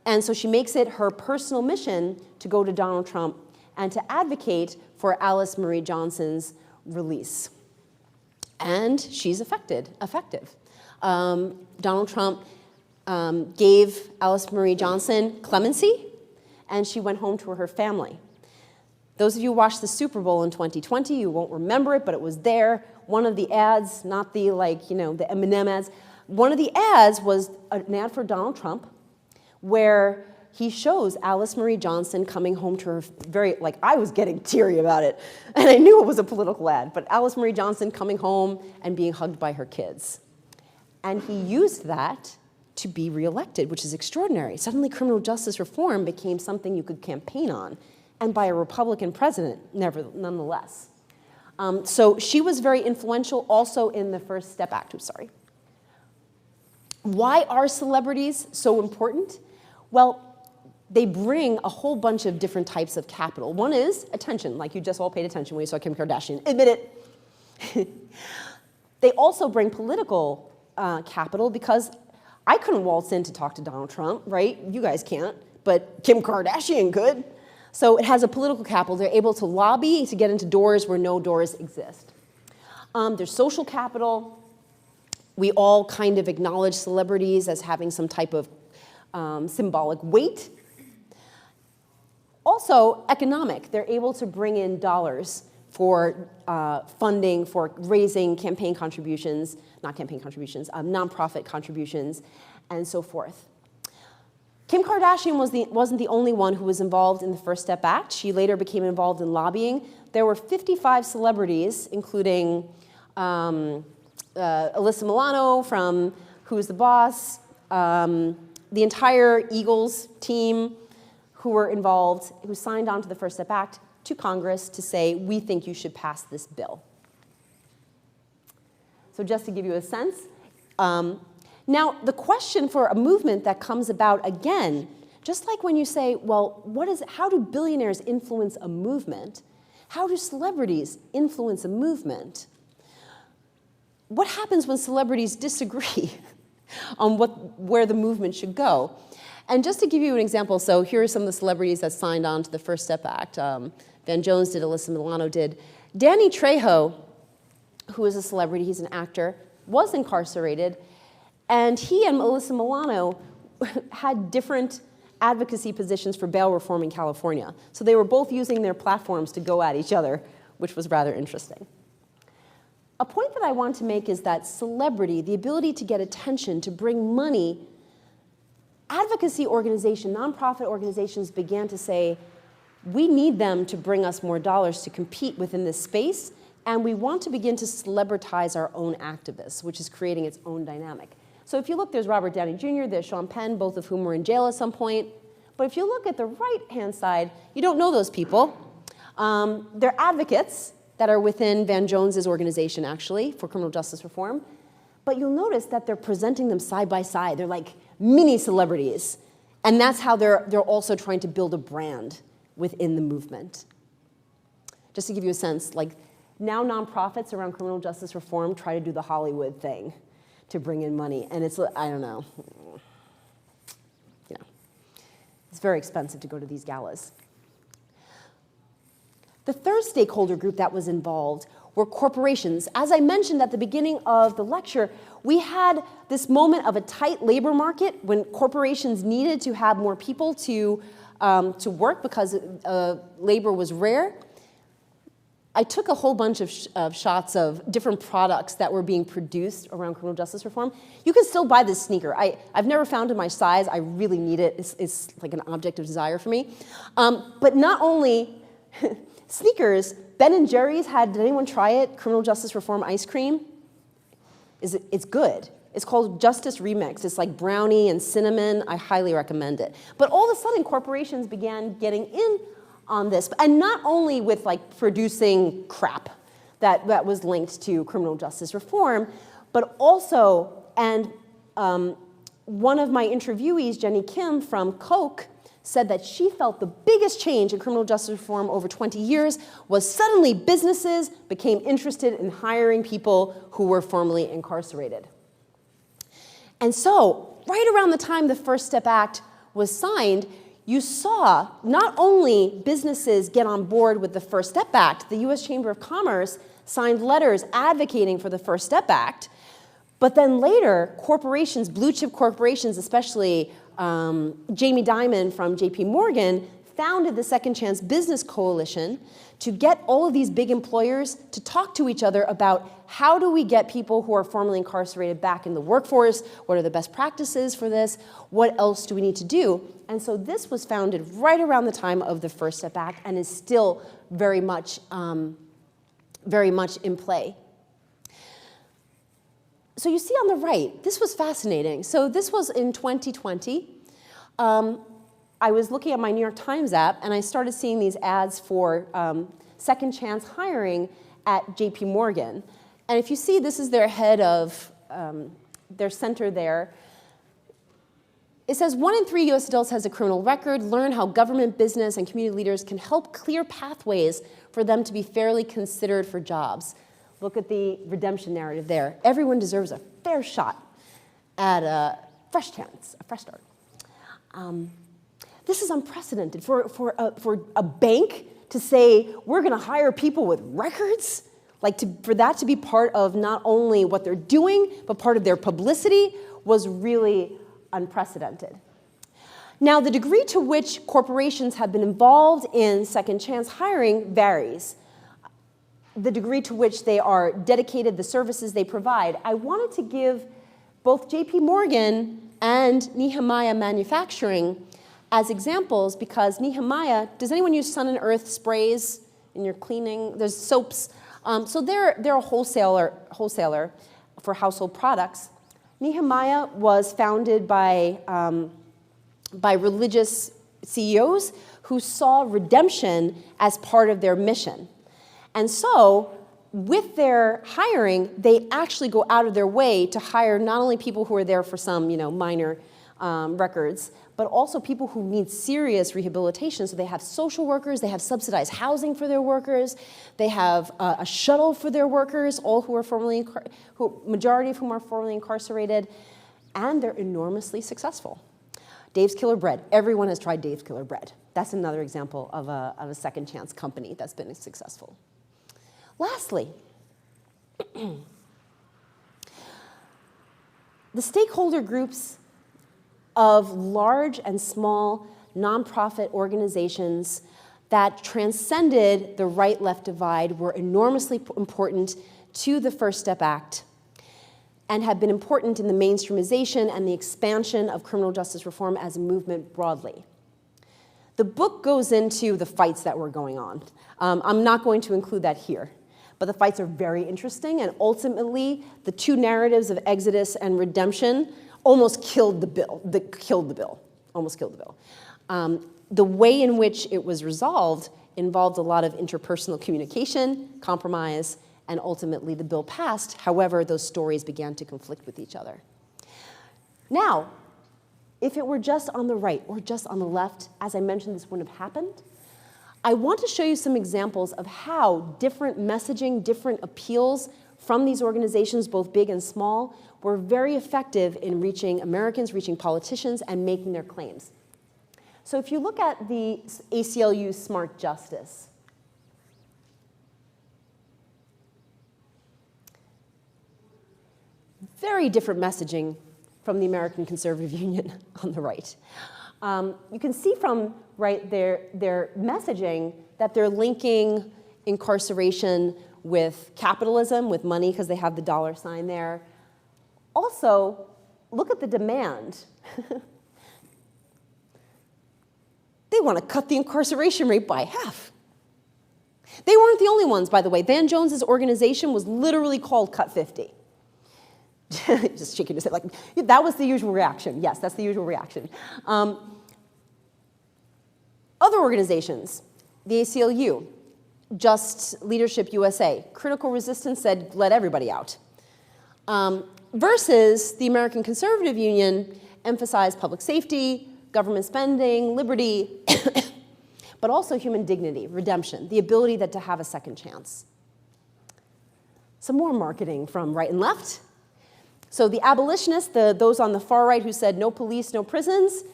And so she makes it her personal mission to go to Donald Trump and to advocate for Alice Marie Johnson's release. And she's effective. Donald Trump gave Alice Marie Johnson clemency, and she went home to her family. Those of you who watched the Super Bowl in 2020, you won't remember it, but it was there. One of the ads, not the the M&M ads, one of the ads was an ad for Donald Trump, where he shows Alice Marie Johnson coming home to her I was getting teary about it, and I knew it was a political ad, but Alice Marie Johnson coming home and being hugged by her kids. And he used that to be reelected, which is extraordinary. Suddenly criminal justice reform became something you could campaign on, and by a Republican president, nonetheless. So she was very influential also in the First Step Act. Why are celebrities so important? Well, they bring a whole bunch of different types of capital. One is attention, like you just all paid attention when you saw Kim Kardashian. Admit it. They also bring political capital because I couldn't waltz in to talk to Donald Trump, right? You guys can't, but Kim Kardashian could. So it has a political capital. They're able to lobby to get into doors where no doors exist. There's social capital. We all kind of acknowledge celebrities as having some type of symbolic weight. Also, economic. They're able to bring in dollars for funding, for raising campaign contributions, not campaign contributions, nonprofit contributions, and so forth. Kim Kardashian wasn't the only one who was involved in the First Step Act. She later became involved in lobbying. There were 55 celebrities, including Alyssa Milano from Who's the Boss, the entire Eagles team who were involved, who signed on to the First Step Act to Congress to say, we think you should pass this bill. So just to give you a sense, now the question for a movement that comes about again, just like when you say, well, how do billionaires influence a movement? How do celebrities influence a movement? What happens when celebrities disagree on where the movement should go? And just to give you an example, so here are some of the celebrities that signed on to the First Step Act. Van Jones did, Alyssa Milano did. Danny Trejo, who is a celebrity, he's an actor, was incarcerated, and he and Alyssa Milano had different advocacy positions for bail reform in California. So they were both using their platforms to go at each other, which was rather interesting. A point that I want to make is that celebrity, the ability to get attention, to bring money, advocacy organizations, nonprofit organizations began to say, we need them to bring us more dollars to compete within this space, and we want to begin to celebritize our own activists, which is creating its own dynamic. So if you look, there's Robert Downey Jr., there's Sean Penn, both of whom were in jail at some point. But if you look at the right-hand side, you don't know those people. They're advocates that are within Van Jones's organization, actually, for criminal justice reform. But you'll notice that they're presenting them side by side. They're like mini celebrities. And that's how they're also trying to build a brand within the movement. Just to give you a sense, like now nonprofits around criminal justice reform try to do the Hollywood thing to bring in money. And it's, I don't know, it's very expensive to go to these galas. The third stakeholder group that was involved were corporations. As I mentioned at the beginning of the lecture, we had this moment of a tight labor market when corporations needed to have more people to work because labor was rare. I took a whole bunch of shots of different products that were being produced around criminal justice reform. You can still buy this sneaker. I've never found in my size. I really need it. It's like an object of desire for me. But not only sneakers, Ben & Jerry's had, did anyone try it? Criminal justice reform ice cream? It's good. It's called Justice Remix. It's like brownie and cinnamon. I highly recommend it. But all of a sudden, corporations began getting in on this, and not only with like producing crap that was linked to criminal justice reform, but also, and one of my interviewees, Jenny Kim from Coke, said that she felt the biggest change in criminal justice reform over 20 years was suddenly businesses became interested in hiring people who were formerly incarcerated. And so, right around the time the First Step Act was signed, you saw not only businesses get on board with the First Step Act, the US Chamber of Commerce signed letters advocating for the First Step Act, but then later, corporations, blue chip corporations, especially Jamie Dimon from JP Morgan, founded the Second Chance Business Coalition to get all of these big employers to talk to each other about how do we get people who are formerly incarcerated back in the workforce, what are the best practices for this, what else do we need to do? And so this was founded right around the time of the First Step Act and is still very much in play. So you see on the right, this was fascinating. So this was in 2020. I was looking at my New York Times app, and I started seeing these ads for second chance hiring at JP Morgan. And if you see, this is their head of their center there. It says 1 in 3 US adults has a criminal record. Learn how government, business, and community leaders can help clear pathways for them to be fairly considered for jobs. Look at the redemption narrative there. Everyone deserves a fair shot at a fresh chance, a fresh start. This is unprecedented for a bank to say, we're going to hire people with records, for that to be part of not only what they're doing, but part of their publicity, was really unprecedented. Now, the degree to which corporations have been involved in second chance hiring varies. The degree to which they are dedicated, the services they provide. I wanted to give both JP Morgan and Nehemiah Manufacturing as examples because Nehemiah, does anyone use Sun and Earth sprays in your cleaning? There's soaps. So they're a wholesaler for household products. Nehemiah was founded by religious CEOs who saw redemption as part of their mission. And so, with their hiring, they actually go out of their way to hire not only people who are there for some, minor records, but also people who need serious rehabilitation. So they have social workers, they have subsidized housing for their workers, they have a shuttle for their workers, all who are majority of whom are formerly incarcerated, and they're enormously successful. Dave's Killer Bread. Everyone has tried Dave's Killer Bread. That's another example of a second chance company that's been successful. Lastly, the stakeholder groups of large and small nonprofit organizations that transcended the right-left divide were enormously important to the First Step Act and have been important in the mainstreamization and the expansion of criminal justice reform as a movement broadly. The book goes into the fights that were going on. I'm not going to include that here, but the fights are very interesting, and ultimately, the two narratives of Exodus and redemption almost killed the bill, almost killed the bill. The way in which it was resolved involved a lot of interpersonal communication, compromise, and ultimately the bill passed. However, those stories began to conflict with each other. Now, if it were just on the right or just on the left, as I mentioned, this wouldn't have happened. I want to show you some examples of how different messaging, different appeals from these organizations, both big and small, were very effective in reaching Americans, reaching politicians, and making their claims. So if you look at the ACLU Smart Justice, very different messaging from the American Conservative Union on the right. You can see from their messaging that they're linking incarceration with capitalism, with money, because they have the dollar sign there. Also, look at the demand. They want to cut the incarceration rate by half. They weren't the only ones, by the way. Van Jones's organization was literally called Cut 50. Just shaking his head, like, that was the usual reaction. Yes, that's the usual reaction. Other organizations, the ACLU, Just Leadership USA, Critical Resistance said, let everybody out. Versus the American Conservative Union emphasized public safety, government spending, liberty, but also human dignity, redemption, the ability to have a second chance. Some more marketing from right and left. So the abolitionists, those on the far right who said no police, no prisons,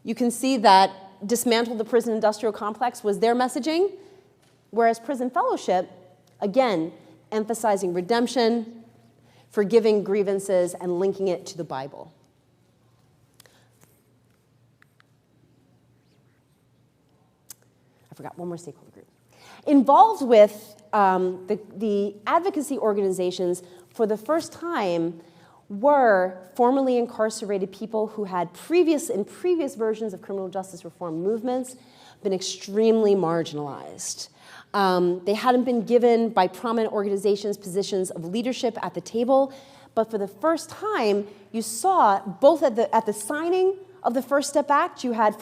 you can see that dismantle the prison industrial complex was their messaging, whereas prison fellowship, again, emphasizing redemption, forgiving grievances, and linking it to the Bible. I forgot one more stakeholder group. Involved with the advocacy organizations for the first time were formerly incarcerated people who had in previous versions of criminal justice reform movements been extremely marginalized. They hadn't been given by prominent organizations positions of leadership at the table, but for the first time, you saw both at the signing of the First Step Act, you had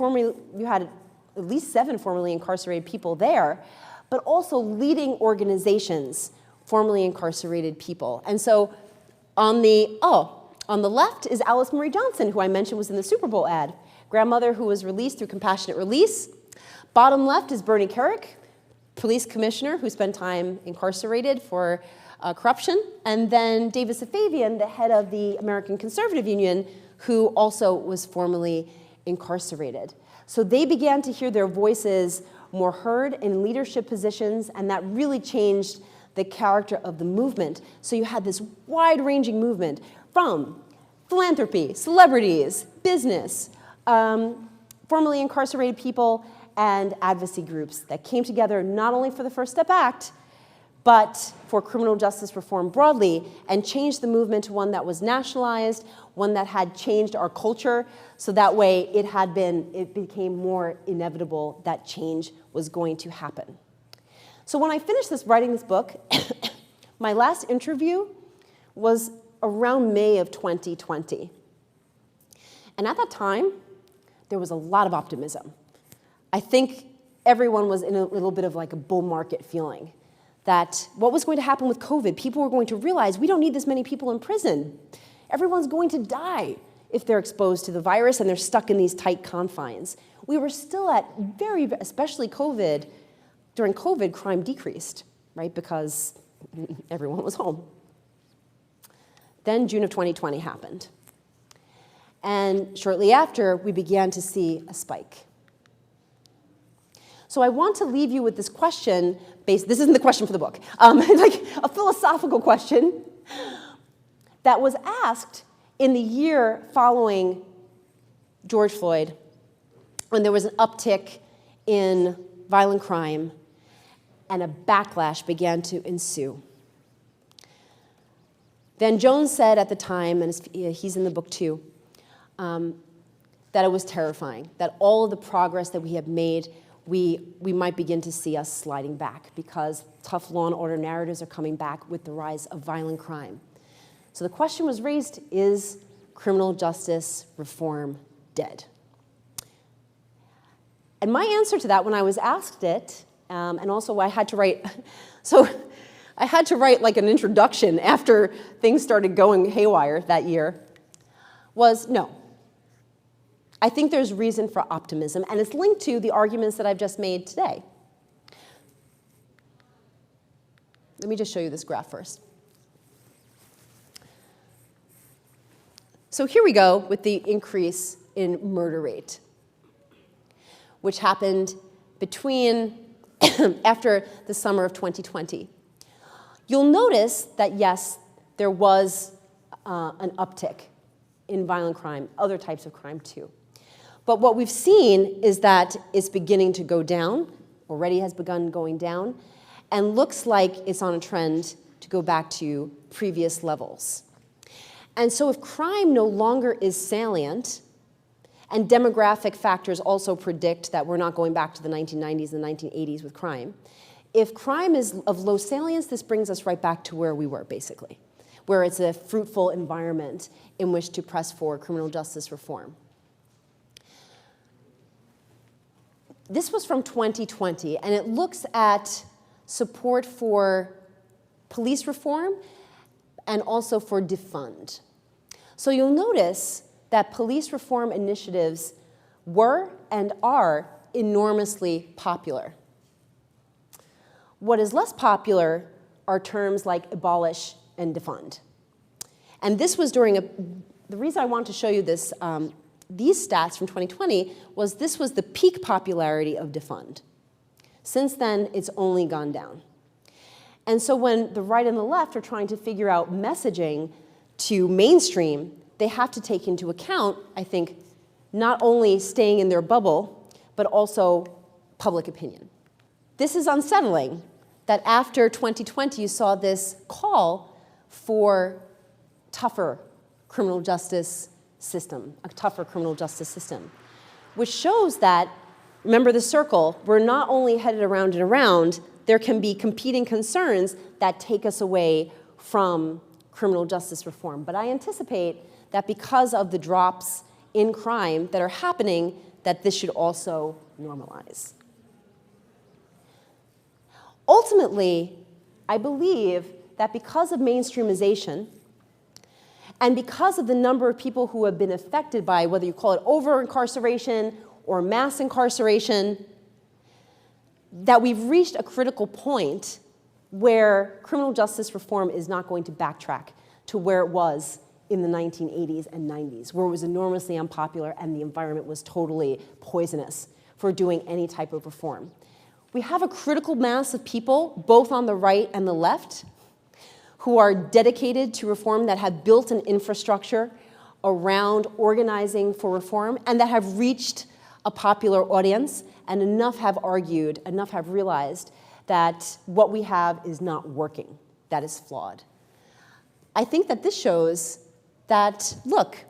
at least 7 formerly incarcerated people there, but also leading organizations, formerly incarcerated people. And so on the, On the left is Alice Marie Johnson, who I mentioned was in the Super Bowl ad, grandmother who was released through compassionate release. Bottom left is Bernie Kerik, police commissioner who spent time incarcerated for corruption. And then David Safavian, the head of the American Conservative Union, who also was formerly incarcerated. So they began to hear their voices more heard in leadership positions, and that really changed the character of the movement. So you had this wide-ranging movement from philanthropy, celebrities, business, formerly incarcerated people, and advocacy groups that came together not only for the First Step Act, but for criminal justice reform broadly, and changed the movement to one that was nationalized, one that had changed our culture, so that way it became more inevitable that change was going to happen. So when I finished writing this book, my last interview was around May of 2020. And at that time, there was a lot of optimism. I think everyone was in a little bit of like a bull market feeling that what was going to happen with COVID, people were going to realize we don't need this many people in prison. Everyone's going to die if they're exposed to the virus and they're stuck in these tight confines. We were still at especially COVID, during COVID, crime decreased, right? Because everyone was home. Then June of 2020 happened. And shortly after, we began to see a spike. So I want to leave you with this question, this isn't the question for the book, like a philosophical question that was asked in the year following George Floyd, when there was an uptick in violent crime and a backlash began to ensue. Van Jones said at the time, and he's in the book too, that it was terrifying, that all of the progress that we have made, we might begin to see us sliding back because tough law and order narratives are coming back with the rise of violent crime. So the question was raised, is criminal justice reform dead? And my answer to that when I was asked it, and also I had to write, I had to write like an introduction after things started going haywire that year, was no. I think there's reason for optimism, and it's linked to the arguments that I've just made today. Let me just show you this graph first. So here we go with the increase in murder rate, which happened between after the summer of 2020. You'll notice that, yes, there was an uptick in violent crime, other types of crime too. But what we've seen is that it's beginning to go down, already has begun going down, and looks like it's on a trend to go back to previous levels. And so if crime no longer is salient, and demographic factors also predict that we're not going back to the 1990s and 1980s with crime, if crime is of low salience, this brings us right back to where we were, basically, where it's a fruitful environment in which to press for criminal justice reform. This was from 2020, and it looks at support for police reform and also for defund. So you'll notice that police reform initiatives were and are enormously popular. What is less popular are terms like abolish and defund. And this was during the reason I want to show you this, these stats from 2020 was this was the peak popularity of defund. Since then, it's only gone down. And so when the right and the left are trying to figure out messaging to mainstream, they have to take into account, I think, not only staying in their bubble, but also public opinion. This is unsettling that after 2020, you saw this call for tougher criminal justice system, a tougher criminal justice system, which shows that, remember the circle, we're not only headed around and around, there can be competing concerns that take us away from criminal justice reform. But I anticipate that because of the drops in crime that are happening, that this should also normalize. Ultimately, I believe that because of mainstreamization And because of the number of people who have been affected by, whether you call it over-incarceration or mass incarceration, that we've reached a critical point where criminal justice reform is not going to backtrack to where it was in the 1980s and 90s, where it was enormously unpopular and the environment was totally poisonous for doing any type of reform. We have a critical mass of people, both on the right and the left, who are dedicated to reform, that have built an infrastructure around organizing for reform, and that have reached a popular audience, and enough have argued, enough have realized that what we have is not working, that is flawed. I think that this shows that, look,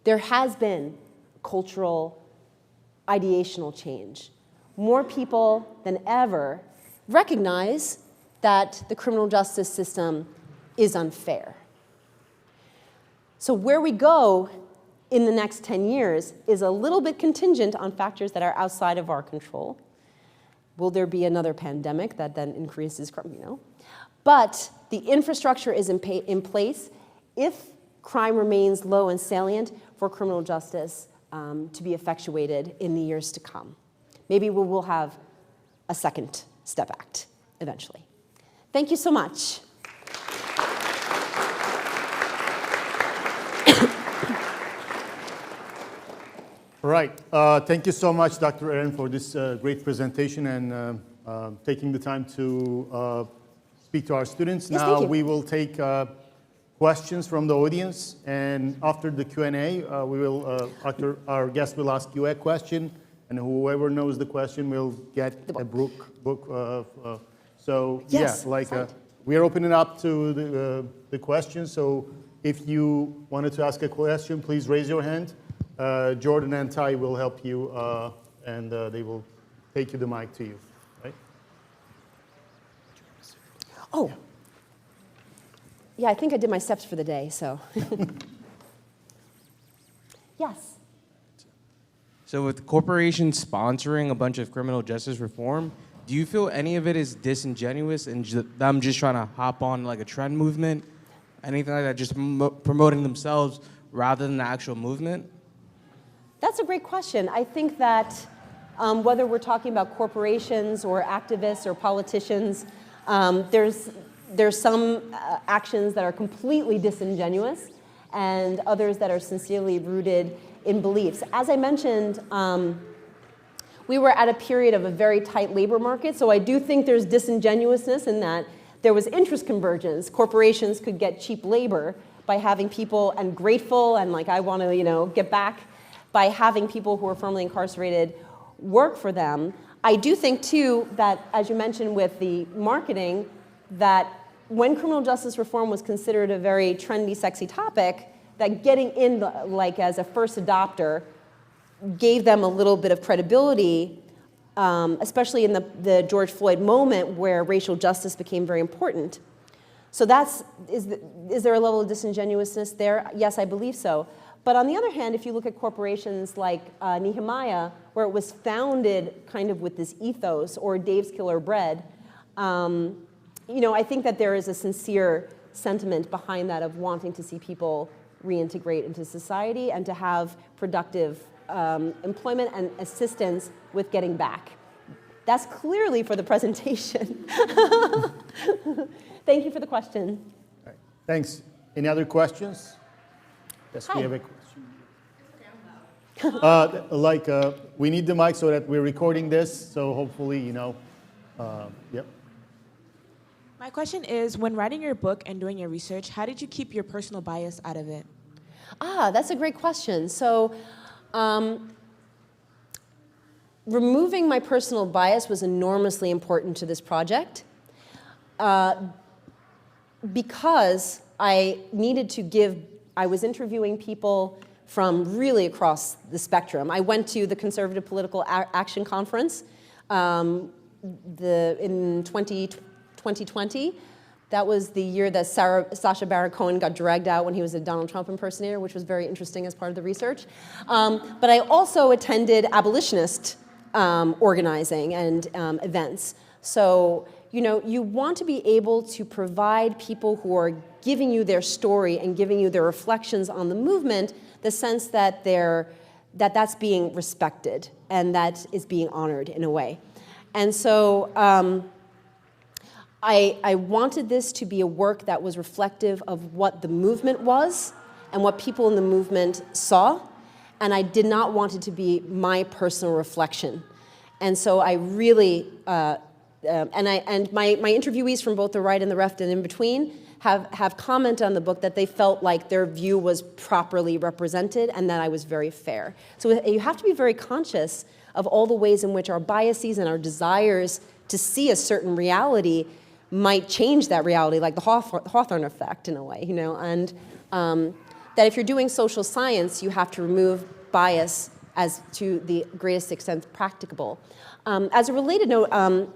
there has been cultural, ideational change. More people than ever recognize that the criminal justice system is unfair. So where we go in the next 10 years is a little bit contingent on factors that are outside of our control. Will there be another pandemic that then increases crime? But the infrastructure is in place if crime remains low and salient for criminal justice to be effectuated in the years to come. Maybe we will have a second STEP Act eventually. Thank you so much. All right. Thank you so much, Dr. Eren, for this great presentation and taking the time to speak to our students. Yes, now thank you. we will take questions from the audience, and after the Q&A, after our guest will ask you a question, and whoever knows the question will get a book. Yes, we are opening up to the questions. So if you wanted to ask a question, please raise your hand. Jordan and Ty will help you, and they will take you the mic to you. Right? Oh. Yeah, I think I did my steps for the day, so. Yes. So with corporations sponsoring a bunch of criminal justice reform, do you feel any of it is disingenuous and them just trying to hop on like a trend movement? Anything like that, just promoting themselves rather than the actual movement? That's a great question. I think that whether we're talking about corporations or activists or politicians, there's some actions that are completely disingenuous and others that are sincerely rooted in beliefs. As I mentioned, we were at a period of a very tight labor market, so I do think there's disingenuousness in that there was interest convergence. Corporations could get cheap labor by having people, and grateful, and like I want to get back, by having people who are firmly incarcerated work for them. I do think too that, as you mentioned with the marketing, that when criminal justice reform was considered a very trendy, sexy topic, that getting in as a first adopter gave them a little bit of credibility, especially in the George Floyd moment where racial justice became very important. So is there a level of disingenuousness there? Yes, I believe so. But on the other hand, if you look at corporations like Nehemiah, where it was founded kind of with this ethos, or Dave's Killer Bread, I think that there is a sincere sentiment behind that of wanting to see people reintegrate into society and to have productive employment and assistance with getting back. That's clearly for the presentation. Thank you for the question. All right. Thanks. Any other questions? Yes, Hi. we have a question. We need the mic so that we're recording this, so hopefully, yep. My question is, when writing your book and doing your research, how did you keep your personal bias out of it? That's a great question. So removing my personal bias was enormously important to this project because I was interviewing people from really across the spectrum. I went to the Conservative Political Action Conference in 2020. That was the year that Sacha Baron Cohen got dragged out when he was a Donald Trump impersonator, which was very interesting as part of the research. But I also attended abolitionist organizing and events. So, you want to be able to provide people who are giving you their story and giving you their reflections on the movement, the sense that that's being respected and that is being honored in a way. And so I wanted this to be a work that was reflective of what the movement was and what people in the movement saw, and I did not want it to be my personal reflection. And so I really, and my interviewees from both the right and the left and in between have commented on the book that they felt like their view was properly represented and that I was very fair. So you have to be very conscious of all the ways in which our biases and our desires to see a certain reality might change that reality, like the Hawthorne effect in a way, and that if you're doing social science, you have to remove bias as to the greatest extent practicable. As a related note,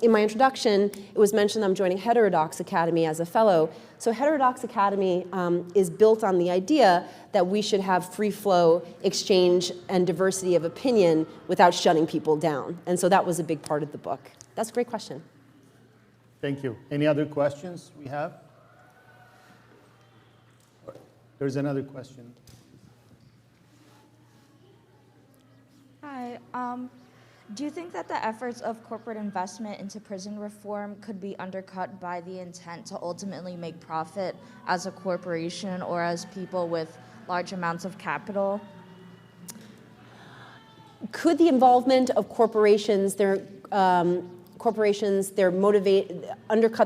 in my introduction, it was mentioned I'm joining Heterodox Academy as a fellow. So Heterodox Academy is built on the idea that we should have free flow, exchange, and diversity of opinion without shutting people down. And so that was a big part of the book. That's a great question. Thank you. Any other questions we have? There's another question. Hi. Do you think that the efforts of corporate investment into prison reform could be undercut by the intent to ultimately make profit as a corporation or as people with large amounts of capital? Could the involvement of corporations, undercut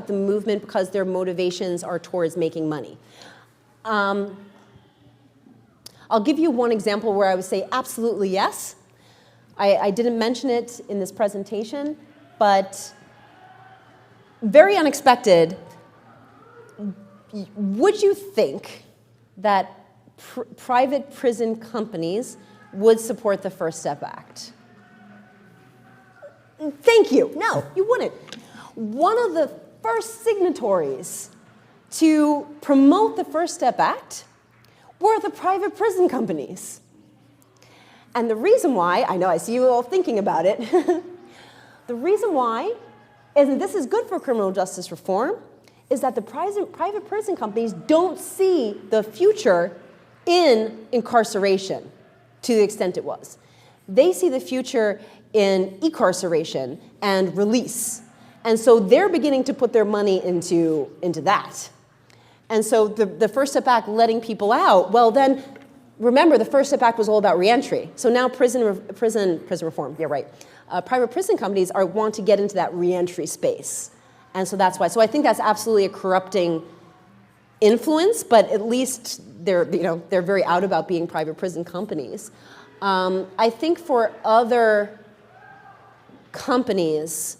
the movement because their motivations are towards making money? I'll give you one example where I would say absolutely yes. I didn't mention it in this presentation, but very unexpected. Would you think that private prison companies would support the First Step Act? Thank you. No, you wouldn't. One of the first signatories to promote the First Step Act were the private prison companies. And the reason why, I know I see you all thinking about it, the reason why is, and this is good for criminal justice reform, is that the private prison companies don't see the future in incarceration to the extent it was. They see the future in incarceration and release. And so they're beginning to put their money into that. And so the First Step Act letting people out, well then, remember the First Step Act was all about reentry. So now prison reform, yeah right. Private prison companies want to get into that reentry space. And so that's why. So I think that's absolutely a corrupting influence, but at least they're very out about being private prison companies. I think for other companies,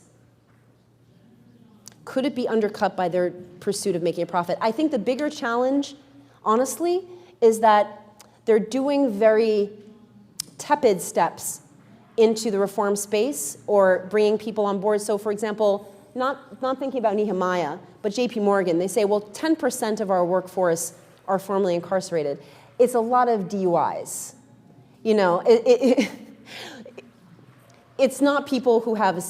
could it be undercut by their pursuit of making a profit? I think the bigger challenge, honestly, is that they're doing very tepid steps into the reform space or bringing people on board. So for example, not thinking about Nehemiah, but JP Morgan, they say, well, 10% of our workforce are formerly incarcerated. It's a lot of DUIs. It's not people who have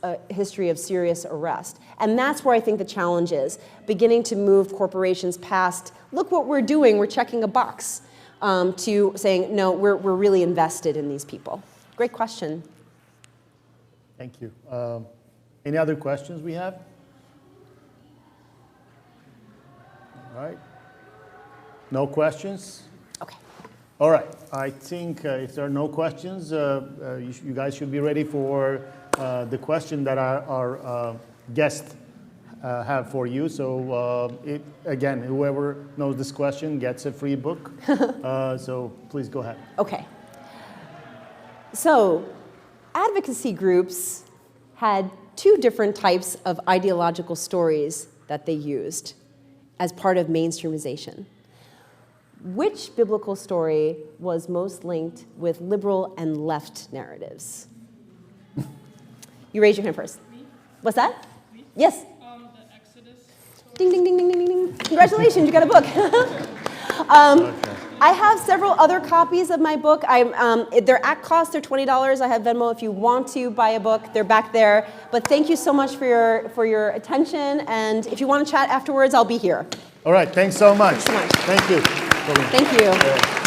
a history of serious arrest. And that's where I think the challenge is, beginning to move corporations past, look what we're doing, we're checking a box, to saying, no, we're really invested in these people. Great question. Thank you. Any other questions we have? All right. No questions? Okay. All right. I think if there are no questions, you guys should be ready for the question that our guests have for you. So again, whoever knows this question gets a free book. So please go ahead. Okay. So advocacy groups had two different types of ideological stories that they used as part of mainstreamization. Which biblical story was most linked with liberal and left narratives? You raise your hand first. Me? What's that? Me? Yes. The Exodus. Ding, ding, ding, ding, ding, ding. Congratulations, you got a book. Okay. I have several other copies of my book. They're at cost, they're $20. I have Venmo if you want to buy a book. They're back there. But thank you so much for your attention. And if you want to chat afterwards, I'll be here. All right, thanks so much. Thanks so much. Thank you. Colleen. Thank you.